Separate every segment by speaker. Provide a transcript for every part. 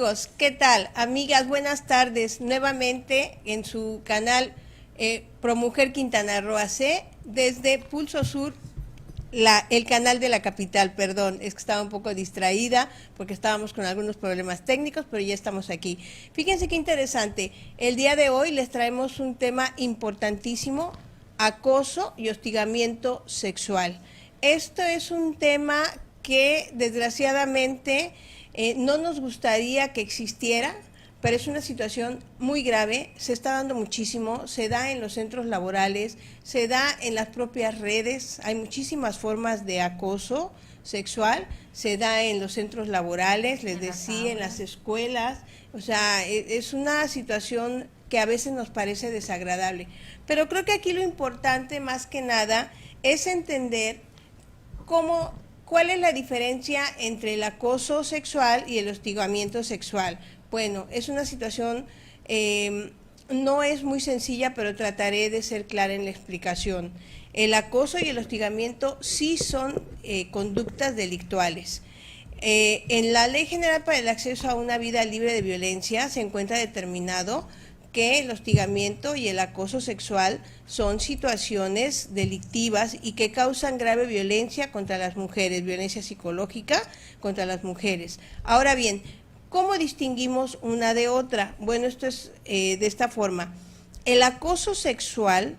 Speaker 1: amigos, ¿qué tal? Amigas, buenas tardes. Nuevamente en su canal ProMujer Quintana Roo AC, desde Pulso Sur, el canal de la capital, perdón, es que estaba un poco distraída porque estábamos con algunos problemas técnicos, pero ya estamos aquí. Fíjense qué interesante, el día de hoy les traemos un tema importantísimo, acoso y hostigamiento sexual. Esto es un tema que desgraciadamente no nos gustaría que existiera, pero es una situación muy grave, se está dando muchísimo, se da en los centros laborales, se da en las propias redes, hay muchísimas formas de acoso sexual, se da en los centros laborales, les decía, en las escuelas, o sea, es una situación que a veces nos parece desagradable. Pero creo que aquí lo importante, más que nada, es entender ¿cuál es la diferencia entre el acoso sexual y el hostigamiento sexual? Bueno, es una situación, no es muy sencilla, pero trataré de ser clara en la explicación. El acoso y el hostigamiento sí son conductas delictuales. En la Ley General para el Acceso a una Vida Libre de Violencia se encuentra determinado que el hostigamiento y el acoso sexual son situaciones delictivas y que causan grave violencia contra las mujeres, violencia psicológica contra las mujeres. Ahora bien, ¿cómo distinguimos una de otra? Bueno, esto es de esta forma. El acoso sexual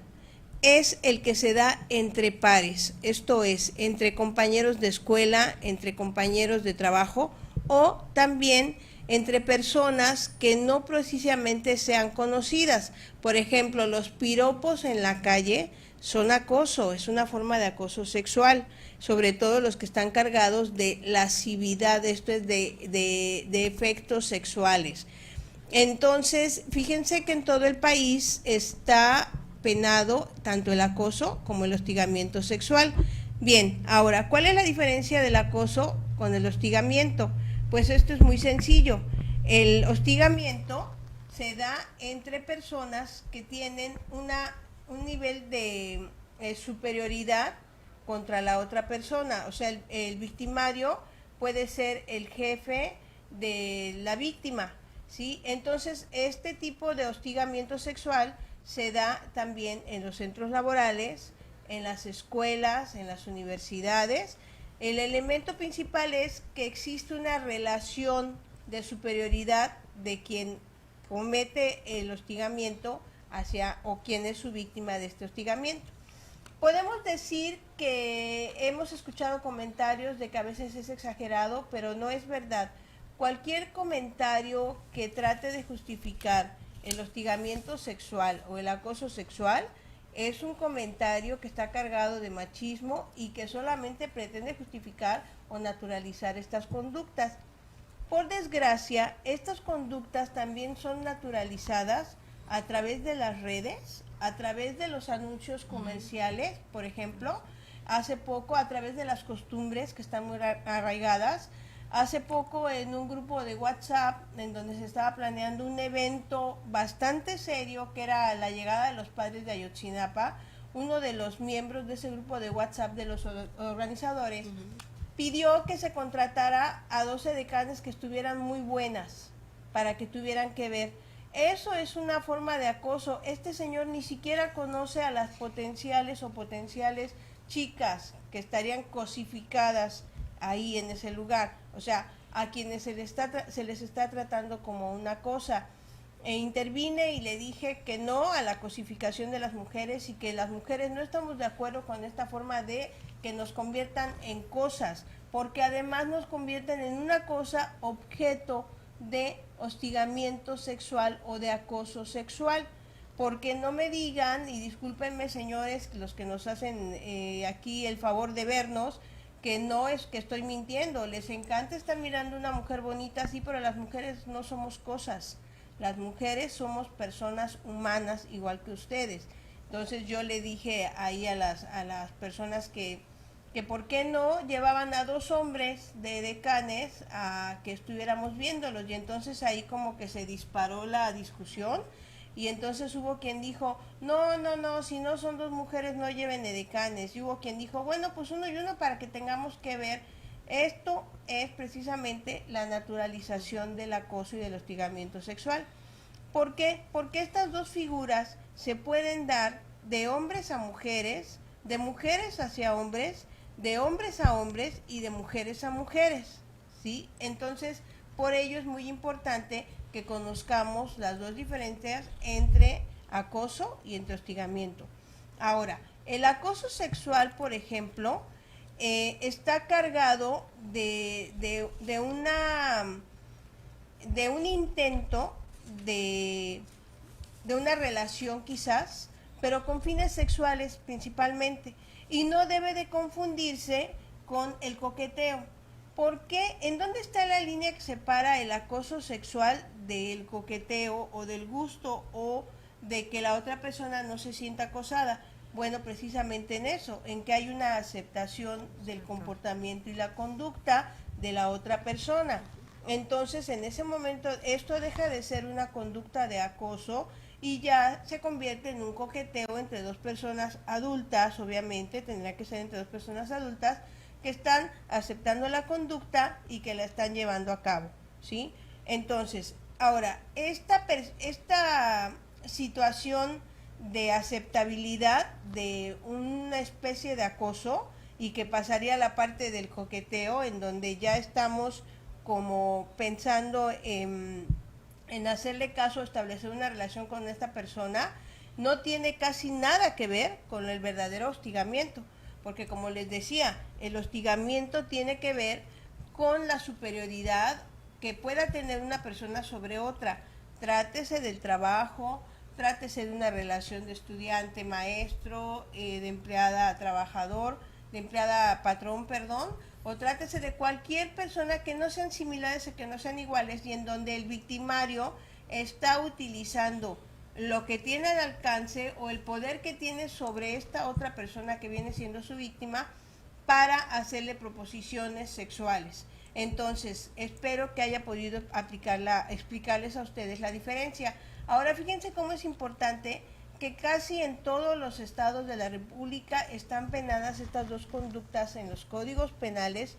Speaker 1: es el que se da entre pares, esto es, entre compañeros de escuela, entre compañeros de trabajo o también entre personas que no precisamente sean conocidas. Por ejemplo, los piropos en la calle son acoso, es una forma de acoso sexual, sobre todo los que están cargados de lascividad, esto es de efectos sexuales. Entonces, fíjense que en todo el país está penado tanto el acoso como el hostigamiento sexual. Bien, ahora, ¿cuál es la diferencia del acoso con el hostigamiento? Pues esto es muy sencillo. El hostigamiento se da entre personas que tienen un nivel de superioridad contra la otra persona. O sea, el victimario puede ser el jefe de la víctima, ¿sí? Entonces, este tipo de hostigamiento sexual se da también en los centros laborales, en las escuelas, en las universidades. El elemento principal es que existe una relación de superioridad de quien comete el hostigamiento hacia o quien es su víctima de este hostigamiento. Podemos decir que hemos escuchado comentarios de que a veces es exagerado, pero no es verdad. Cualquier comentario que trate de justificar el hostigamiento sexual o el acoso sexual es un comentario que está cargado de machismo y que solamente pretende justificar o naturalizar estas conductas. Por desgracia, estas conductas también son naturalizadas a través de las redes, a través de los anuncios comerciales, por ejemplo, hace poco a través de las costumbres que están muy arraigadas. Hace poco en un grupo de WhatsApp en donde se estaba planeando un evento bastante serio que era la llegada de los padres de Ayotzinapa, uno de los miembros de ese grupo de WhatsApp de los organizadores pidió que se contratara a 12 decanes que estuvieran muy buenas para que tuvieran que ver. Eso es una forma de acoso. Este señor ni siquiera conoce a las potenciales chicas que estarían cosificadas ahí en ese lugar, o sea, a quienes se les está tratando como una cosa. Intervine y le dije que no a la cosificación de las mujeres y que las mujeres no estamos de acuerdo con esta forma de que nos conviertan en cosas, porque además nos convierten en una cosa objeto de hostigamiento sexual o de acoso sexual. Porque no me digan, y discúlpenme señores, los que nos hacen aquí el favor de vernos, que no es que estoy mintiendo, les encanta estar mirando una mujer bonita así, pero las mujeres no somos cosas, las mujeres somos personas humanas igual que ustedes. Entonces yo le dije ahí a las personas que por qué no llevaban a 2 hombres de decanes a que estuviéramos viéndolos, y entonces ahí como que se disparó la discusión. Y entonces hubo quien dijo, no, si no son 2 mujeres no lleven edecanes. Y hubo quien dijo, bueno, pues uno y uno para que tengamos que ver. Esto es precisamente la naturalización del acoso y del hostigamiento sexual. ¿Por qué? Porque estas dos figuras se pueden dar de hombres a mujeres, de mujeres hacia hombres, de hombres a hombres y de mujeres a mujeres, ¿sí? Entonces, por ello es muy importante que conozcamos las dos diferencias entre acoso y entre hostigamiento. Ahora, el acoso sexual, por ejemplo, está cargado de un intento de, de una relación quizás, pero con fines sexuales principalmente, y no debe de confundirse con el coqueteo. ¿Por qué? ¿En dónde está la línea que separa el acoso sexual del coqueteo o del gusto o de que la otra persona no se sienta acosada? Bueno, precisamente en eso, en que hay una aceptación del comportamiento y la conducta de la otra persona. Entonces, en ese momento, esto deja de ser una conducta de acoso y ya se convierte en un coqueteo entre dos personas adultas, obviamente, tendría que ser entre dos personas adultas, que están aceptando la conducta y que la están llevando a cabo, ¿sí? Entonces, ahora, esta situación de aceptabilidad de una especie de acoso y que pasaría a la parte del coqueteo, en donde ya estamos como pensando en hacerle caso, establecer una relación con esta persona, no tiene casi nada que ver con el verdadero hostigamiento, porque como les decía, el hostigamiento tiene que ver con la superioridad que pueda tener una persona sobre otra, trátese del trabajo, trátese de una relación de estudiante-maestro, de empleada-trabajador, de empleada-patrón, perdón, o trátese de cualquier persona que no sean similares o que no sean iguales y en donde el victimario está utilizando lo que tiene al alcance o el poder que tiene sobre esta otra persona que viene siendo su víctima para hacerle proposiciones sexuales. Entonces, espero que haya podido explicarles a ustedes la diferencia. Ahora, fíjense cómo es importante que casi en todos los estados de la República están penadas estas dos conductas en los códigos penales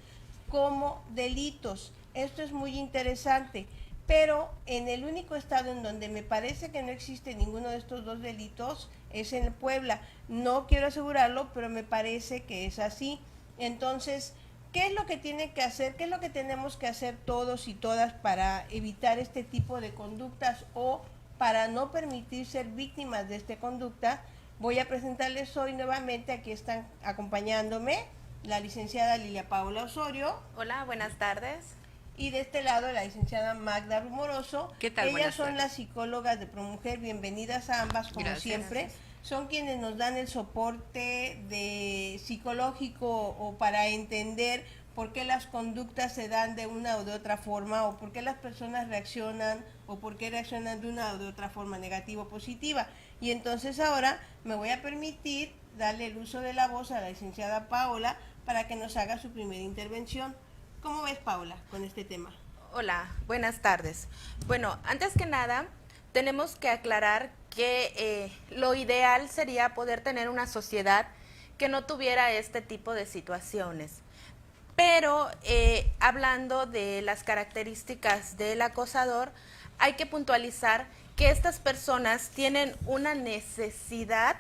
Speaker 1: como delitos. Esto es muy interesante, pero en el único estado en donde me parece que no existe ninguno de estos dos delitos es en Puebla. No quiero asegurarlo, pero me parece que es así. Entonces, ¿qué es lo que tiene que hacer? ¿Qué es lo que tenemos que hacer todos y todas para evitar este tipo de conductas o para no permitir ser víctimas de esta conducta? Voy a presentarles hoy nuevamente, aquí están acompañándome la licenciada Lilia Paula Osorio.
Speaker 2: Hola, buenas tardes.
Speaker 1: Y de este lado la licenciada Magda Rumoroso.
Speaker 2: ¿Qué tal?
Speaker 1: Ellas son las psicólogas de ProMujer, bienvenidas a ambas como
Speaker 2: Gracias.
Speaker 1: siempre.
Speaker 2: Gracias.
Speaker 1: Son quienes nos dan el soporte de psicológico o para entender por qué las conductas se dan de una o de otra forma o por qué las personas reaccionan o por qué reaccionan de una o de otra forma, negativa o positiva. Y entonces ahora me voy a permitir darle el uso de la voz a la licenciada Paola para que nos haga su primera intervención. ¿Cómo ves, Paula, con este tema?
Speaker 2: Hola, buenas tardes. Bueno, antes que nada, tenemos que aclarar que lo ideal sería poder tener una sociedad que no tuviera este tipo de situaciones. Pero hablando de las características del acosador, hay que puntualizar que estas personas tienen una necesidad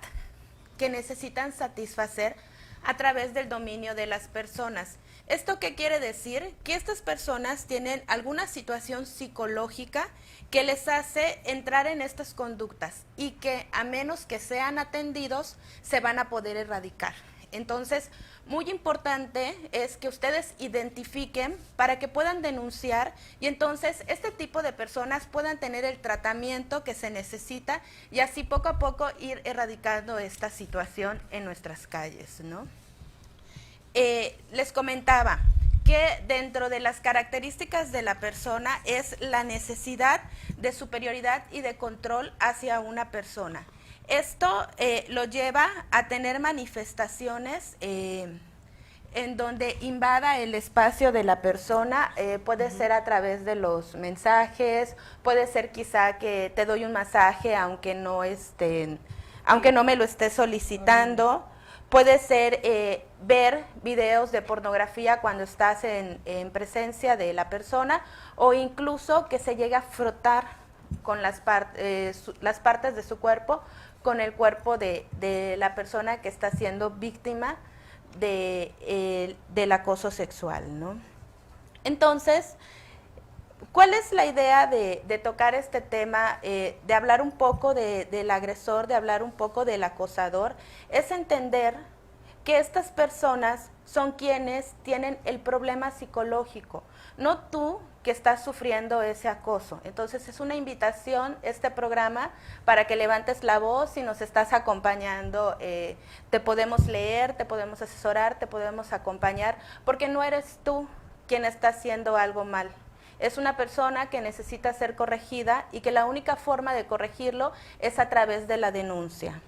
Speaker 2: que necesitan satisfacer a través del dominio de las personas. ¿Esto qué quiere decir? Que estas personas tienen alguna situación psicológica que les hace entrar en estas conductas y que a menos que sean atendidos se van a poder erradicar. Entonces, muy importante es que ustedes identifiquen para que puedan denunciar y entonces este tipo de personas puedan tener el tratamiento que se necesita y así poco a poco ir erradicando esta situación en nuestras calles, ¿no? Les comentaba que dentro de las características de la persona es la necesidad de superioridad y de control hacia una persona. Esto lo lleva a tener manifestaciones en donde invada el espacio de la persona, puede ser a través de los mensajes, puede ser quizá que te doy un masaje aunque no me lo esté solicitando, Puede ser ver videos de pornografía cuando estás en presencia de la persona, o incluso que se llegue a frotar con las partes de su cuerpo con el cuerpo de la persona que está siendo víctima del acoso sexual, ¿no? Entonces, ¿cuál es la idea de tocar este tema, de hablar un poco del agresor, de hablar un poco del acosador? Es entender que estas personas son quienes tienen el problema psicológico, no tú que estás sufriendo ese acoso. Entonces es una invitación este programa para que levantes la voz. Si nos estás acompañando, te podemos leer, te podemos asesorar, te podemos acompañar, porque no eres tú quien está haciendo algo mal. Es una persona que necesita ser corregida y que la única forma de corregirlo es a través de la denuncia.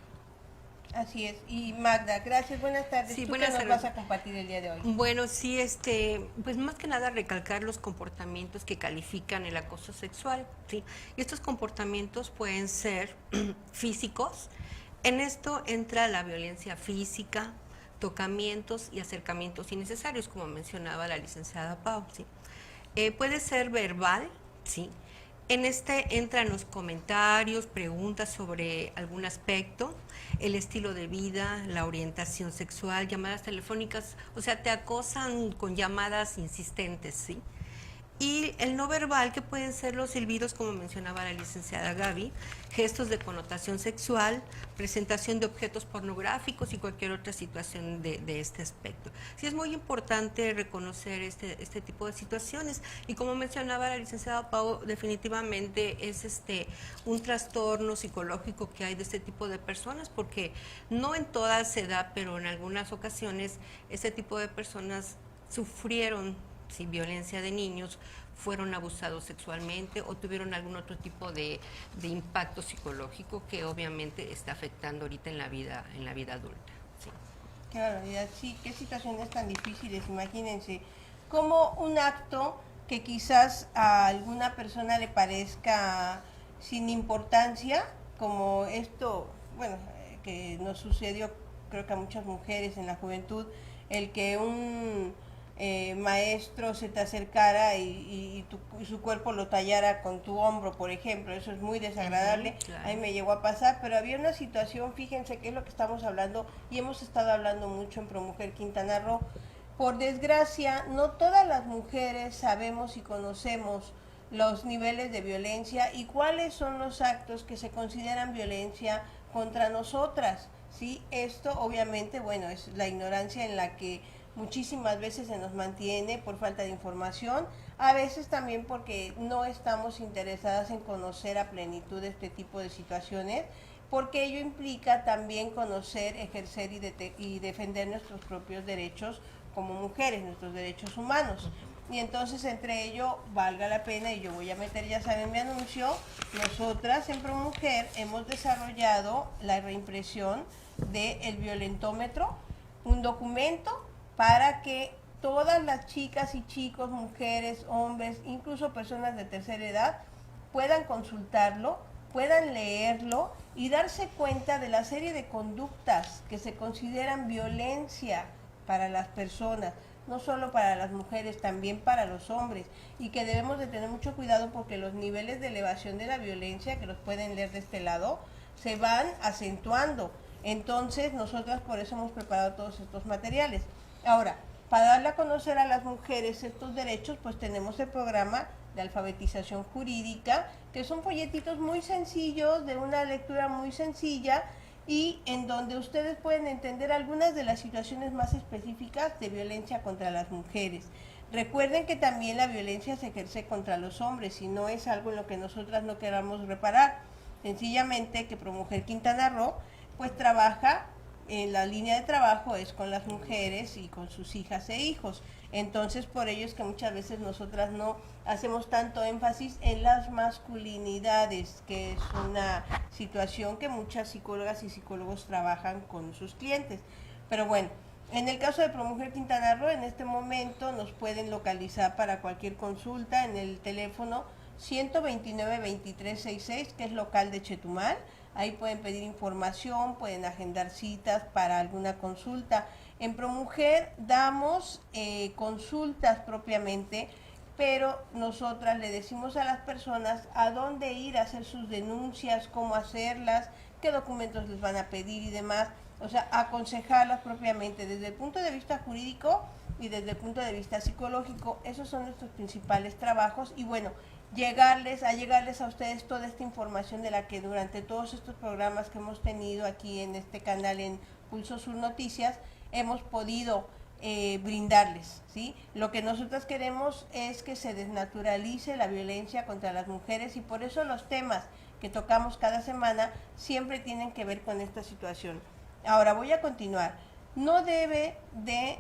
Speaker 1: Así es. Y Magda, gracias, buenas tardes.
Speaker 3: Sí,
Speaker 1: ¿Tú
Speaker 3: buenas
Speaker 1: qué nos
Speaker 3: tardes.
Speaker 1: vas a compartir el día de hoy?
Speaker 3: Bueno, sí, pues más que nada recalcar los comportamientos que califican el acoso sexual, ¿sí? Y estos comportamientos pueden ser físicos. En esto entra la violencia física, tocamientos y acercamientos innecesarios, como mencionaba la licenciada Pau, ¿sí? Puede ser verbal, ¿sí? En este entran los comentarios, preguntas sobre algún aspecto, el estilo de vida, la orientación sexual, llamadas telefónicas, o sea, te acosan con llamadas insistentes, ¿sí? Y el no verbal, que pueden ser los silbidos, como mencionaba la licenciada Gaby, gestos de connotación sexual, presentación de objetos pornográficos y cualquier otra situación de este aspecto. Sí, es muy importante reconocer este tipo de situaciones, y como mencionaba la licenciada Pau, definitivamente es un trastorno psicológico que hay de este tipo de personas, porque no en todas se da, pero en algunas ocasiones este tipo de personas sufrieron violencia de niños, fueron abusados sexualmente o tuvieron algún otro tipo de impacto psicológico que obviamente está afectando ahorita en la vida adulta. Sí.
Speaker 1: Qué barbaridad, sí, qué situaciones tan difíciles, imagínense. Como un acto que quizás a alguna persona le parezca sin importancia, como esto, bueno, que nos sucedió creo que a muchas mujeres en la juventud, el que un maestro se te acercara y su cuerpo lo tallara con tu hombro, por ejemplo, eso es muy desagradable.
Speaker 3: Claro.
Speaker 1: A mí me llegó a pasar, pero había una situación, fíjense que es lo que estamos hablando y hemos estado hablando mucho en ProMujer Quintana Roo. Por desgracia, no todas las mujeres sabemos y conocemos los niveles de violencia y cuáles son los actos que se consideran violencia contra nosotras, ¿sí? Esto obviamente, bueno, es la ignorancia en la que muchísimas veces se nos mantiene por falta de información, a veces también porque no estamos interesadas en conocer a plenitud este tipo de situaciones, porque ello implica también conocer, ejercer y defender nuestros propios derechos como mujeres, nuestros derechos humanos. Y entonces entre ello valga la pena, y yo voy a meter, ya saben, mi anuncio, nosotras en ProMujer hemos desarrollado la reimpresión del violentómetro, un documento para que todas las chicas y chicos, mujeres, hombres, incluso personas de tercera edad, puedan consultarlo, puedan leerlo y darse cuenta de la serie de conductas que se consideran violencia para las personas, no solo para las mujeres, también para los hombres, y que debemos de tener mucho cuidado porque los niveles de elevación de la violencia, que los pueden leer de este lado, se van acentuando. Entonces, nosotras por eso hemos preparado todos estos materiales. Ahora, para darle a conocer a las mujeres estos derechos, pues tenemos el programa de alfabetización jurídica, que son folletitos muy sencillos, de una lectura muy sencilla, y en donde ustedes pueden entender algunas de las situaciones más específicas de violencia contra las mujeres. Recuerden que también la violencia se ejerce contra los hombres y no es algo en lo que nosotras no queramos reparar. Sencillamente que ProMujer Quintana Roo pues trabaja, en la línea de trabajo es con las mujeres y con sus hijas e hijos. Entonces por ello es que muchas veces nosotras no hacemos tanto énfasis en las masculinidades, que es una situación que muchas psicólogas y psicólogos trabajan con sus clientes. Pero bueno, en el caso de ProMujer Quintana Roo, en este momento nos pueden localizar para cualquier consulta en el teléfono 129-2366, que es local de Chetumal. Ahí pueden pedir información, pueden agendar citas para alguna consulta. En ProMujer damos consultas propiamente, pero nosotras le decimos a las personas a dónde ir a hacer sus denuncias, cómo hacerlas, qué documentos les van a pedir y demás. O sea, aconsejarlas propiamente desde el punto de vista jurídico y desde el punto de vista psicológico. Esos son nuestros principales trabajos y bueno, llegarles a ustedes toda esta información de la que durante todos estos programas que hemos tenido aquí en este canal en Pulso Sur Noticias hemos podido brindarles, ¿sí? Lo que nosotros queremos es que se desnaturalice la violencia contra las mujeres y por eso los temas que tocamos cada semana siempre tienen que ver con esta situación. Ahora voy a continuar. No debe de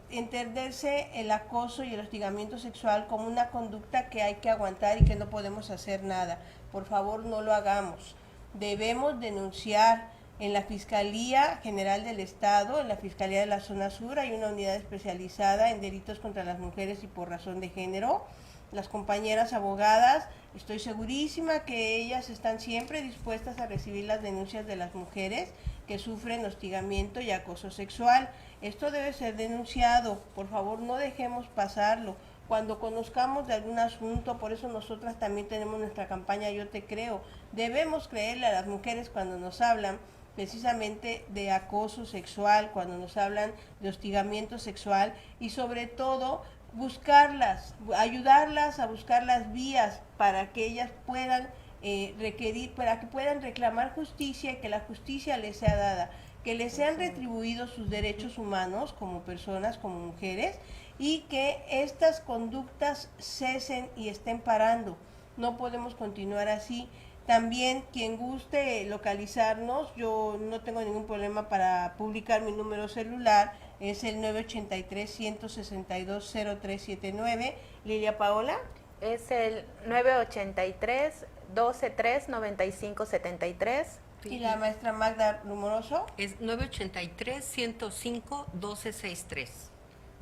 Speaker 1: entenderse el acoso y el hostigamiento sexual como una conducta que hay que aguantar y que no podemos hacer nada. Por favor, no lo hagamos. Debemos denunciar. En la Fiscalía General del Estado, en la Fiscalía de la Zona Sur, hay una unidad especializada en delitos contra las mujeres y por razón de género. Las compañeras abogadas, estoy segurísima que ellas están siempre dispuestas a recibir las denuncias de las mujeres que sufren hostigamiento y acoso sexual. Esto debe ser denunciado, por favor no dejemos pasarlo. Cuando conozcamos de algún asunto, por eso nosotras también tenemos nuestra campaña Yo Te Creo. Debemos creerle a las mujeres cuando nos hablan precisamente de acoso sexual, cuando nos hablan de hostigamiento sexual y sobre todo buscarlas, ayudarlas a buscar las vías para que ellas puedan requerir, para que puedan reclamar justicia y que la justicia les sea dada, que les sean retribuidos sus derechos humanos como personas, como mujeres y que estas conductas cesen y estén parando. No podemos continuar así. También quien guste localizarnos, yo no tengo ningún problema para publicar mi número celular, es el 983-162-0379. Lilia Paola.
Speaker 2: Es el 983-123-9573.
Speaker 1: Y la maestra Magda Rumoroso.
Speaker 3: Es 983-105-1263.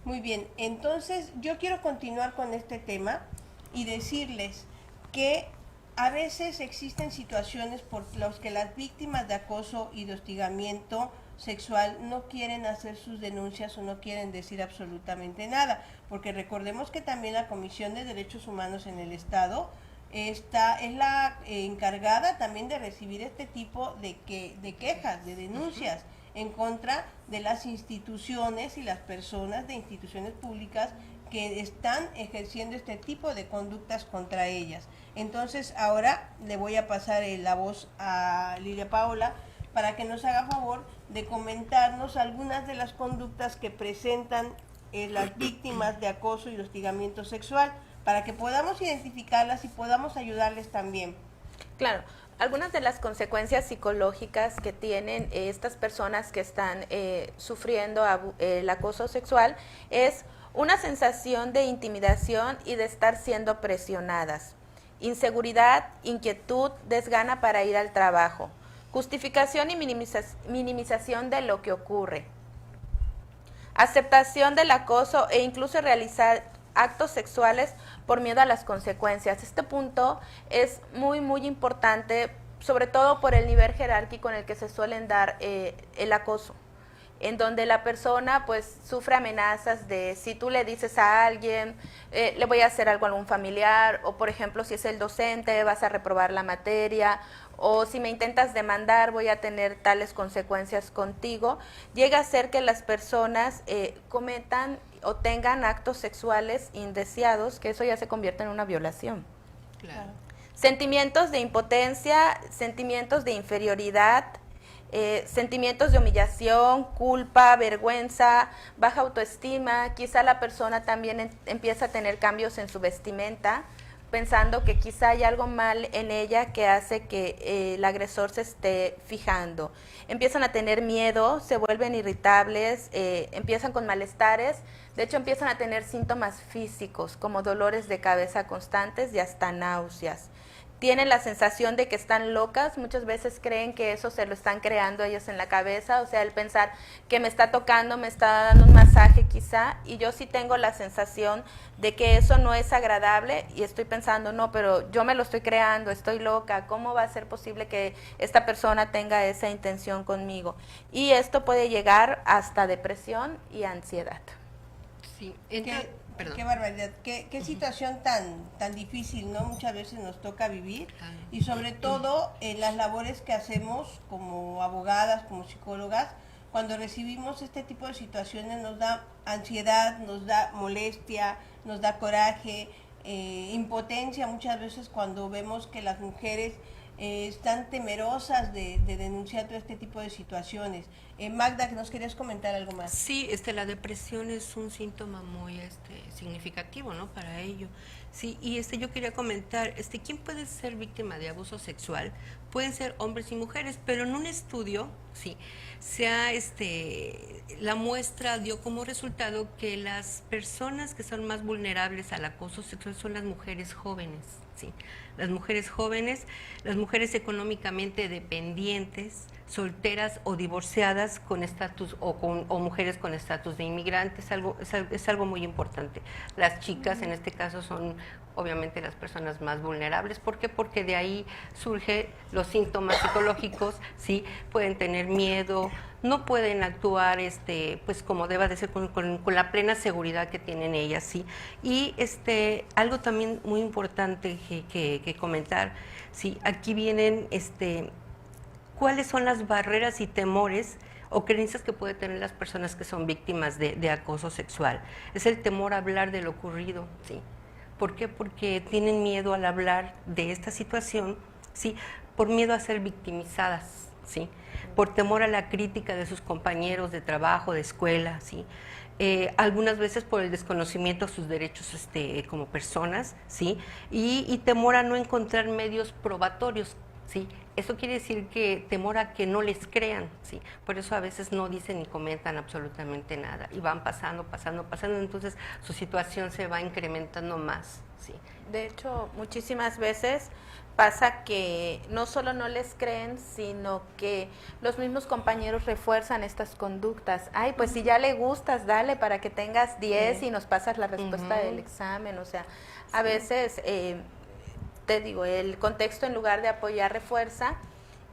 Speaker 1: Muy bien, entonces yo quiero continuar con este tema y decirles que a veces existen situaciones por las que las víctimas de acoso y de hostigamiento sexual no quieren hacer sus denuncias o no quieren decir absolutamente nada, porque recordemos que también la Comisión de Derechos Humanos en el Estado es la encargada también de recibir este tipo de quejas, de denuncias en contra de las instituciones y las personas de instituciones públicas que están ejerciendo este tipo de conductas contra ellas. Entonces ahora le voy a pasar la voz a Lilia Paola para que nos haga favor de comentarnos algunas de las conductas que presentan las víctimas de acoso y hostigamiento sexual, para que podamos identificarlas y podamos ayudarles también.
Speaker 2: Claro, algunas de las consecuencias psicológicas que tienen estas personas que están sufriendo el acoso sexual es una sensación de intimidación y de estar siendo presionadas, inseguridad, inquietud, desgana para ir al trabajo, justificación y minimización de lo que ocurre, aceptación del acoso e incluso realizar actos sexuales por miedo a las consecuencias. Este punto es muy importante, sobre todo por el nivel jerárquico en el que se suelen dar el acoso, en donde la persona pues sufre amenazas de si tú le dices a alguien, le voy a hacer algo a algún familiar, o por ejemplo si es el docente vas a reprobar la materia, o si me intentas demandar voy a tener tales consecuencias contigo. Llega a ser que las personas cometan o tengan actos sexuales indeseados, que eso ya se convierte en una violación.
Speaker 3: Claro.
Speaker 2: Sentimientos de impotencia, sentimientos de inferioridad, sentimientos de humillación, culpa, vergüenza, baja autoestima. Quizá la persona también empieza a tener cambios en su vestimenta, pensando que quizá hay algo mal en ella que hace que el agresor se esté fijando. Empiezan a tener miedo, se vuelven irritables, empiezan con malestares, de hecho empiezan a tener síntomas físicos como dolores de cabeza constantes y hasta náuseas. tienen la sensación de que están locas, muchas veces creen que eso se lo están creando ellas en la cabeza, o sea, el pensar que me está tocando, me está dando un masaje quizá, y yo sí tengo la sensación de que eso no es agradable y estoy pensando, no, pero yo me lo estoy creando, estoy loca, ¿cómo va a ser posible que esta persona tenga esa intención conmigo? Y esto puede llegar hasta depresión y ansiedad.
Speaker 3: Sí,
Speaker 1: Qué barbaridad, qué situación tan difícil, ¿no? Muchas veces nos toca vivir y sobre todo en las labores que hacemos como abogadas, como psicólogas, cuando recibimos este tipo de situaciones nos da ansiedad, nos da molestia, nos da coraje, impotencia muchas veces cuando vemos que las mujeres están temerosas de denunciar todo este tipo de situaciones. Magda, ¿nos querías comentar algo más?
Speaker 3: Sí, la depresión es un síntoma muy significativo, ¿no? Para ello. Sí, y yo quería comentar, ¿quién puede ser víctima de abuso sexual? Pueden ser hombres y mujeres, pero en un estudio, sí, la muestra dio como resultado que las personas que son más vulnerables al acoso sexual son las mujeres jóvenes, sí. Las mujeres jóvenes, las mujeres económicamente dependientes, solteras o divorciadas con estatus o mujeres con estatus de inmigrantes, es algo muy importante. Las chicas en este caso son obviamente las personas más vulnerables. ¿Por qué? Porque de ahí surgen los síntomas psicológicos, ¿sí? Pueden tener miedo, no pueden actuar pues como deba de ser con la plena seguridad que tienen ellas, ¿sí? Y algo también muy importante que comentar, ¿sí? Aquí vienen cuáles son las barreras y temores o creencias que pueden tener las personas que son víctimas de acoso sexual. Es el temor a hablar de lo ocurrido, ¿sí? ¿Por qué? Porque tienen miedo al hablar de esta situación, ¿sí? Por miedo a ser victimizadas, ¿sí? Por temor a la crítica de sus compañeros de trabajo, de escuela, ¿sí? Algunas veces por el desconocimiento de sus derechos como personas, ¿sí? Y temor a no encontrar medios probatorios, ¿sí? Eso quiere decir que temor a que no les crean, ¿sí? Por eso a veces no dicen ni comentan absolutamente nada y van pasando, entonces su situación se va incrementando más, ¿sí?
Speaker 2: De hecho, muchísimas veces pasa que no solo no les creen, sino que los mismos compañeros refuerzan estas conductas. Ay, pues si ya le gustas, dale para que tengas 10 y nos pasas la respuesta del examen. O sea, a veces, te digo, el contexto en lugar de apoyar refuerza.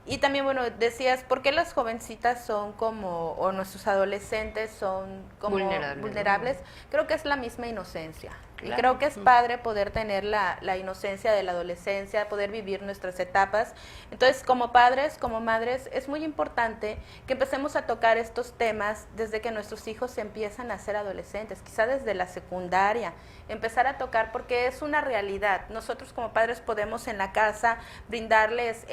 Speaker 2: Y también, bueno, decías, ¿por qué las jovencitas son como, o nuestros adolescentes son como vulnerables? Creo que es la misma inocencia. Claro. Y creo que es padre poder tener la inocencia de la adolescencia, poder vivir nuestras etapas. Entonces, como padres, como madres, es muy importante que empecemos a tocar estos temas desde que nuestros hijos empiezan a ser adolescentes, quizá desde la secundaria, empezar a tocar porque es una realidad. Nosotros como padres podemos en la casa brindarles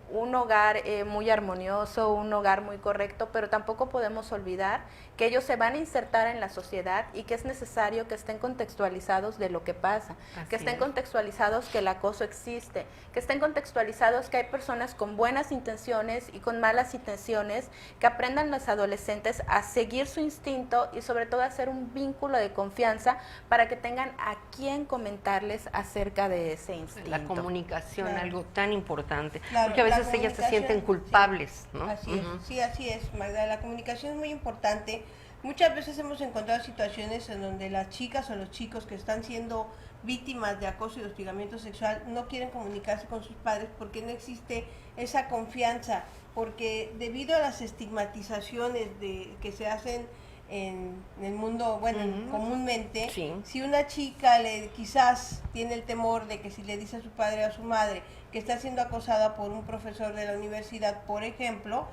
Speaker 2: un hogar muy armonioso, un hogar muy correcto, pero tampoco podemos olvidar que ellos se van a insertar en la sociedad y que es necesario que estén contextualizados de lo que pasa, que estén contextualizados que el acoso existe, que estén contextualizados que hay personas con buenas intenciones y con malas intenciones, que aprendan los adolescentes a seguir su instinto y sobre todo a hacer un vínculo de confianza para que tengan a quién comentarles acerca de ese instinto.
Speaker 3: La comunicación,
Speaker 1: claro,
Speaker 3: algo tan importante,
Speaker 1: claro,
Speaker 3: porque a veces ellas se sienten culpables,
Speaker 1: sí,
Speaker 3: ¿no?
Speaker 1: Así es, sí, así es, Magda, la comunicación es muy importante. Muchas veces hemos encontrado situaciones en donde las chicas o los chicos que están siendo víctimas de acoso y hostigamiento sexual no quieren comunicarse con sus padres porque no existe esa confianza, porque debido a las estigmatizaciones que se hacen en el mundo, bueno, comúnmente,
Speaker 3: sí,
Speaker 1: si una chica quizás tiene el temor de que si le dice a su padre o a su madre que está siendo acosada por un profesor de la universidad, por ejemplo,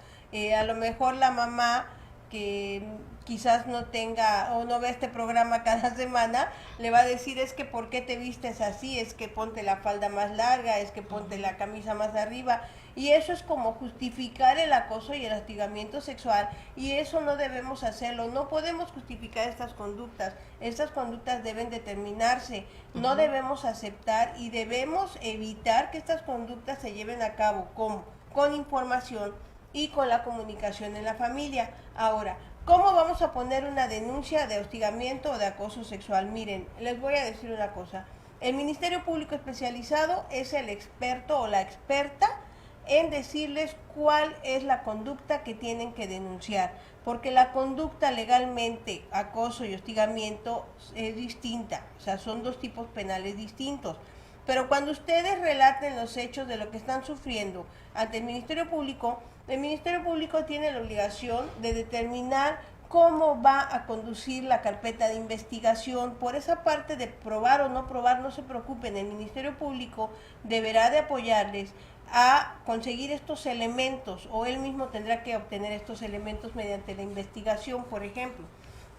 Speaker 1: a lo mejor la mamá que quizás no tenga o no ve este programa cada semana, le va a decir es que ¿por qué te vistes así? Es que ponte la falda más larga, es que ponte la camisa más arriba, y eso es como justificar el acoso y el hostigamiento sexual, y eso no debemos hacerlo, no podemos justificar estas conductas deben determinarse, no debemos aceptar y debemos evitar que estas conductas se lleven a cabo con información y con la comunicación en la familia. Ahora, ¿cómo vamos a poner una denuncia de hostigamiento o de acoso sexual? Miren, les voy a decir una cosa. El Ministerio Público Especializado es el experto o la experta en decirles cuál es la conducta que tienen que denunciar, porque la conducta legalmente, acoso y hostigamiento, es distinta, o sea, son dos tipos penales distintos. Pero cuando ustedes relaten los hechos de lo que están sufriendo ante el Ministerio Público tiene la obligación de determinar cómo va a conducir la carpeta de investigación. Por esa parte de probar o no probar, no se preocupen, el Ministerio Público deberá de apoyarles a conseguir estos elementos, o él mismo tendrá que obtener estos elementos mediante la investigación, por ejemplo.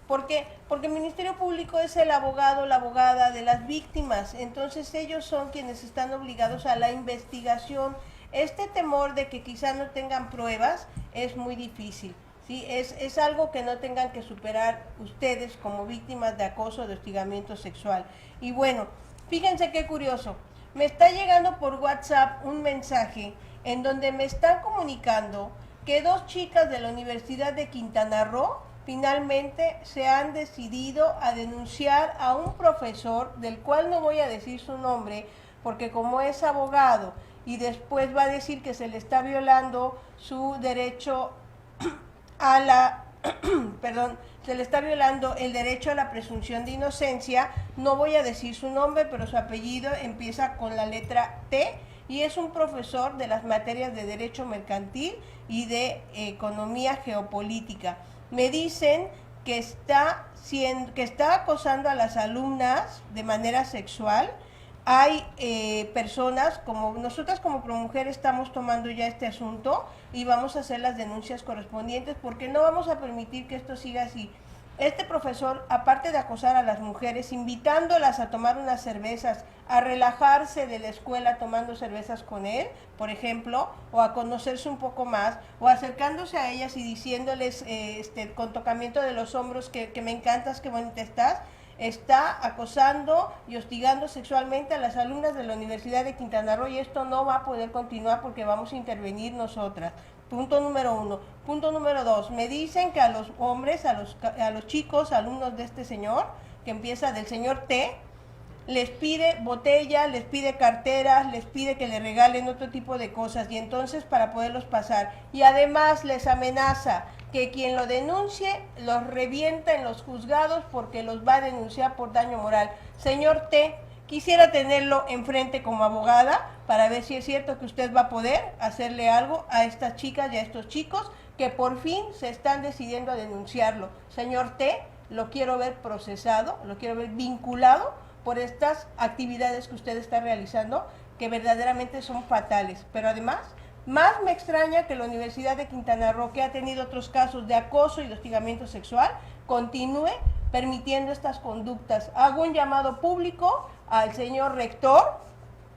Speaker 1: ¿Por qué? Porque el Ministerio Público es el abogado, la abogada de las víctimas, entonces ellos son quienes están obligados a la investigación. Este temor de que quizá no tengan pruebas es muy difícil, ¿sí? Es algo que no tengan que superar ustedes como víctimas de acoso, de hostigamiento sexual. Y bueno, fíjense qué curioso, me está llegando por WhatsApp un mensaje en donde me están comunicando que 2 chicas de la Universidad de Quintana Roo finalmente se han decidido a denunciar a un profesor, del cual no voy a decir su nombre, porque como es abogado y después va a decir que se le está violando su derecho a la, perdón, se le está violando el derecho a la presunción de inocencia, no voy a decir su nombre, pero su apellido empieza con la letra T, y es un profesor de las materias de Derecho Mercantil y de Economía Geopolítica. Me dicen que está acosando a las alumnas de manera sexual. Hay personas, como nosotras como ProMujer estamos tomando ya este asunto y vamos a hacer las denuncias correspondientes, porque no vamos a permitir que esto siga así. Este profesor, aparte de acosar a las mujeres, invitándolas a tomar unas cervezas, a relajarse de la escuela tomando cervezas con él, por ejemplo, o a conocerse un poco más, o acercándose a ellas y diciéndoles con tocamiento de los hombros que me encantas, que bonita estás, está acosando y hostigando sexualmente a las alumnas de la Universidad de Quintana Roo, y esto no va a poder continuar porque vamos a intervenir nosotras. Punto número 1. Punto número 2. Me dicen que a los hombres, a los chicos, alumnos de este señor, que empieza del señor T, les pide botellas, les pide carteras, les pide que le regalen otro tipo de cosas, y entonces para poderlos pasar. Y además les amenaza que quien lo denuncie los revienta en los juzgados porque los va a denunciar por daño moral. Señor T, quisiera tenerlo enfrente como abogada para ver si es cierto que usted va a poder hacerle algo a estas chicas y a estos chicos que por fin se están decidiendo a denunciarlo. Señor T, lo quiero ver procesado, lo quiero ver vinculado por estas actividades que usted está realizando, que verdaderamente son fatales. Pero además, más me extraña que la Universidad de Quintana Roo, que ha tenido otros casos de acoso y de hostigamiento sexual, continúe permitiendo estas conductas. Hago un llamado público al señor rector,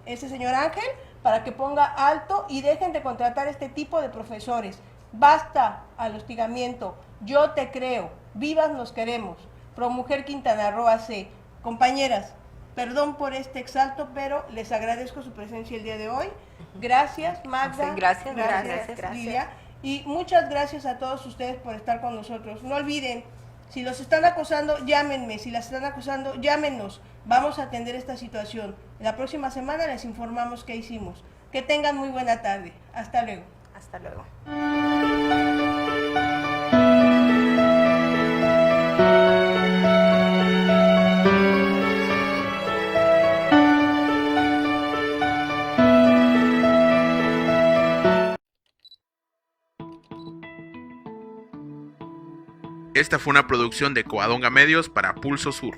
Speaker 1: ese señor Ángel, para que ponga alto y dejen de contratar este tipo de profesores. Basta al hostigamiento. Yo te creo. Vivas nos queremos. ProMujer Quintana Roo AC. Compañeras, perdón por este exalto, pero les agradezco su presencia el día de hoy. Gracias, Magda.
Speaker 3: Sí, gracias.
Speaker 1: Lidia. Y muchas gracias a todos ustedes por estar con nosotros. No olviden, si los están acosando, llámenme. Si las están acosando, llámenos. Vamos a atender esta situación. La próxima semana les informamos qué hicimos. Que tengan muy buena tarde. Hasta luego.
Speaker 2: Hasta luego.
Speaker 4: Esta fue una producción de Coadonga Medios para Pulso Sur.